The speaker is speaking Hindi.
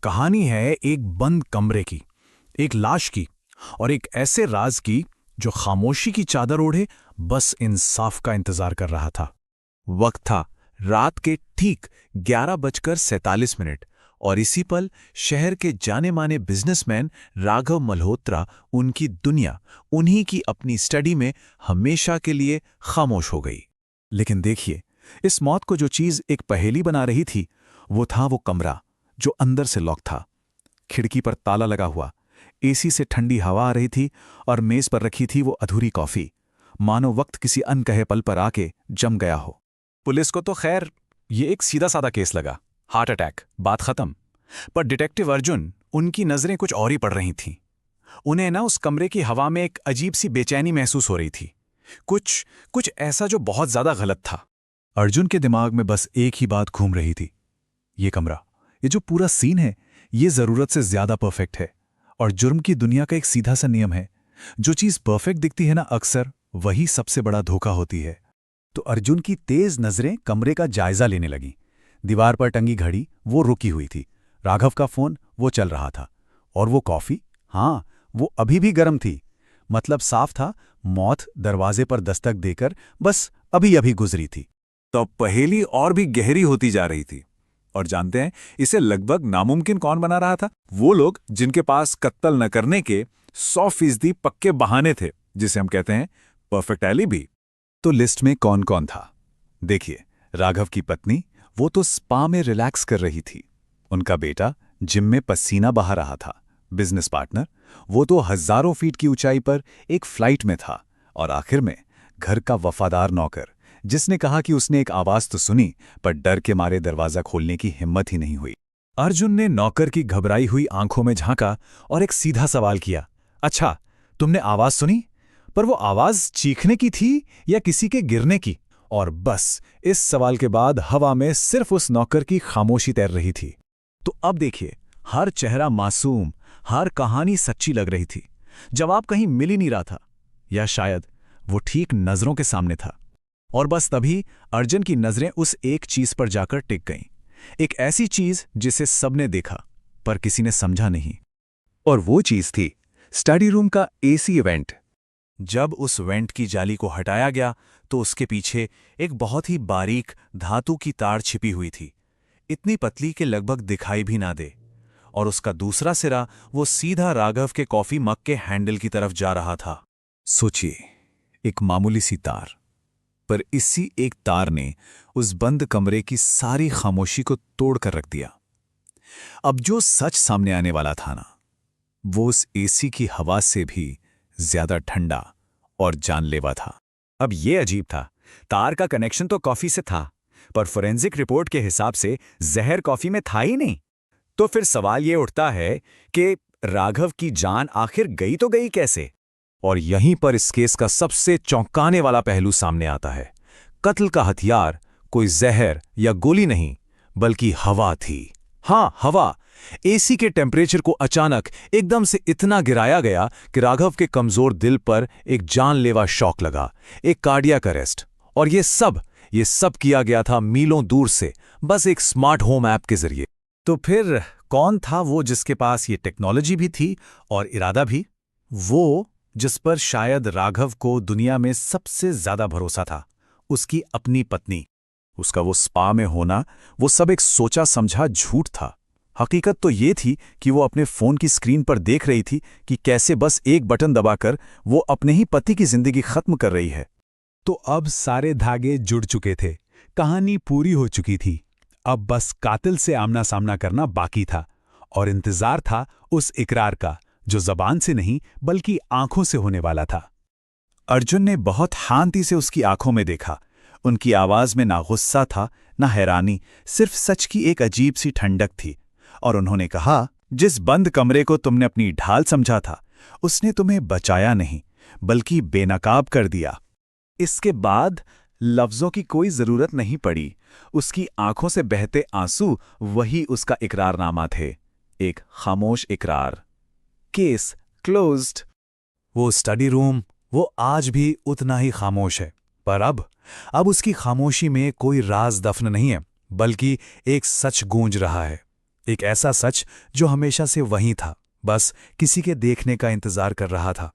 कहानी है एक बंद कमरे की, एक लाश की और एक ऐसे राज की जो खामोशी की चादर ओढ़े बस इंसाफ का इंतजार कर रहा था। वक्त था रात के ठीक 11:47 और इसी पल शहर के जाने माने बिजनेसमैन राघव मल्होत्रा, उनकी दुनिया उन्हीं की अपनी स्टडी में हमेशा के लिए खामोश हो गई। लेकिन देखिए, इस मौत को जो चीज एक पहेली बना रही थी वो था वो कमरा जो अंदर से लॉक था। खिड़की पर ताला लगा हुआ, एसी से ठंडी हवा आ रही थी और मेज पर रखी थी वो अधूरी कॉफी, मानो वक्त किसी अनकहे पल पर आके जम गया हो। पुलिस को तो खैर ये एक सीधा साधा केस लगा, हार्ट अटैक, बात खत्म। पर डिटेक्टिव अर्जुन, उनकी नजरें कुछ और ही पड़ रही थीं। उन्हें ना उस कमरे की हवा में एक अजीब सी बेचैनी महसूस हो रही थी। कुछ कुछ ऐसा जो बहुत ज्यादा गलत था। अर्जुन के दिमाग में बस एक ही बात घूम रही थी, ये कमरा, ये जो पूरा सीन है, ये जरूरत से ज्यादा परफेक्ट है। और जुर्म की दुनिया का एक सीधा सा नियम है, जो चीज परफेक्ट दिखती है ना, अक्सर वही सबसे बड़ा धोखा होती है। तो अर्जुन की तेज नजरें कमरे का जायजा लेने लगीं। दीवार पर टंगी घड़ी वो रुकी हुई थी, राघव का फोन वो चल रहा था, और वो कॉफी, हाँ, वो अभी भी गर्म थी। मतलब साफ था, मौत दरवाजे पर दस्तक देकर बस अभी अभी गुजरी थी। तो पहेली और भी गहरी होती जा रही थी। और जानते हैं इसे लगभग नामुमकिन कौन बना रहा था? वो लोग जिनके पास कत्ल न करने के 100% पक्के बहाने थे, जिसे हम कहते हैं परफेक्ट एलिबी। तो लिस्ट में कौन कौन था? देखिए, राघव की पत्नी, वो तो स्पा में रिलैक्स कर रही थी। उनका बेटा जिम में पसीना बहा रहा था। बिजनेस पार्टनर, वो तो हजारों फीट की ऊंचाई पर एक फ्लाइट में था। और आखिर में घर का वफादार नौकर, जिसने कहा कि उसने एक आवाज तो सुनी पर डर के मारे दरवाजा खोलने की हिम्मत ही नहीं हुई। अर्जुन ने नौकर की घबराई हुई आंखों में झांका और एक सीधा सवाल किया, अच्छा, तुमने आवाज सुनी? पर वो आवाज चीखने की थी या किसी के गिरने की? और बस इस सवाल के बाद हवा में सिर्फ उस नौकर की खामोशी तैर रही थी। तो अब देखिए, हर चेहरा मासूम, हर कहानी सच्ची लग रही थी। जवाब कहीं मिल ही नहीं रहा था, या शायद वो ठीक नजरों के सामने था। और बस तभी अर्जुन की नजरें उस एक चीज पर जाकर टिक गईं। एक ऐसी चीज जिसे सबने देखा पर किसी ने समझा नहीं। और वो चीज थी स्टडी रूम का एसी वेंट। जब उस वेंट की जाली को हटाया गया तो उसके पीछे एक बहुत ही बारीक धातु की तार छिपी हुई थी, इतनी पतली कि लगभग दिखाई भी ना दे। और उसका दूसरा सिरा वो सीधा राघव के कॉफी मग के हैंडल की तरफ जा रहा था। सोचिए, एक मामूली सी तार, पर इसी एक तार ने उस बंद कमरे की सारी खामोशी को तोड़कर रख दिया। अब जो सच सामने आने वाला था ना, वो उस एसी की हवा से भी ज्यादा ठंडा और जानलेवा था। अब ये अजीब था, तार का कनेक्शन तो कॉफी से था, पर फोरेंसिक रिपोर्ट के हिसाब से जहर कॉफी में था ही नहीं। तो फिर सवाल ये उठता है कि राघव की जान आखिर गई तो गई कैसे? और यहीं पर इस केस का सबसे चौंकाने वाला पहलू सामने आता है। कत्ल का हथियार कोई जहर या गोली नहीं, बल्कि हवा थी। हाँ, हवा। एसी के टेम्परेचर को अचानक एकदम से इतना गिराया गया कि राघव के कमजोर दिल पर एक जानलेवा शॉक लगा, एक कार्डियक अरेस्ट। और ये सब किया गया था मीलों दूर से, बस एक स्मार्ट होम ऐप के जरिए। तो फिर कौन था वो जिसके पास ये टेक्नोलॉजी भी थी और इरादा भी? वो जिस पर शायद राघव को दुनिया में सबसे ज्यादा भरोसा था, उसकी अपनी पत्नी। उसका वो स्पा में होना, वो सब एक सोचा समझा झूठ था। हकीकत तो ये थी कि वो अपने फोन की स्क्रीन पर देख रही थी कि कैसे बस एक बटन दबाकर वो अपने ही पति की जिंदगी खत्म कर रही है। तो अब सारे धागे जुड़ चुके थे, कहानी पूरी हो चुकी थी। अब बस कातिल से आमना सामना करना बाकी था, और इंतजार था उस इकरार का, जो जबान से नहीं बल्कि आंखों से होने वाला था। अर्जुन ने बहुत शांति से उसकी आंखों में देखा। उनकी आवाज में ना गुस्सा था, ना हैरानी, सिर्फ सच की एक अजीब सी ठंडक थी। और उन्होंने कहा, जिस बंद कमरे को तुमने अपनी ढाल समझा था, उसने तुम्हें बचाया नहीं बल्कि बेनकाब कर दिया। इसके बाद लफ्जों की कोई जरूरत नहीं पड़ी। उसकी आंखों से बहते आंसू वही उसका इकरारनामा थे, एक खामोश इकरार। Case closed. वो स्टडी रूम, वो आज भी उतना ही खामोश है, पर अब उसकी खामोशी में कोई राज दफन नहीं है, बल्कि एक सच गूंज रहा है। एक ऐसा सच जो हमेशा से वहीं था, बस किसी के देखने का इंतजार कर रहा था।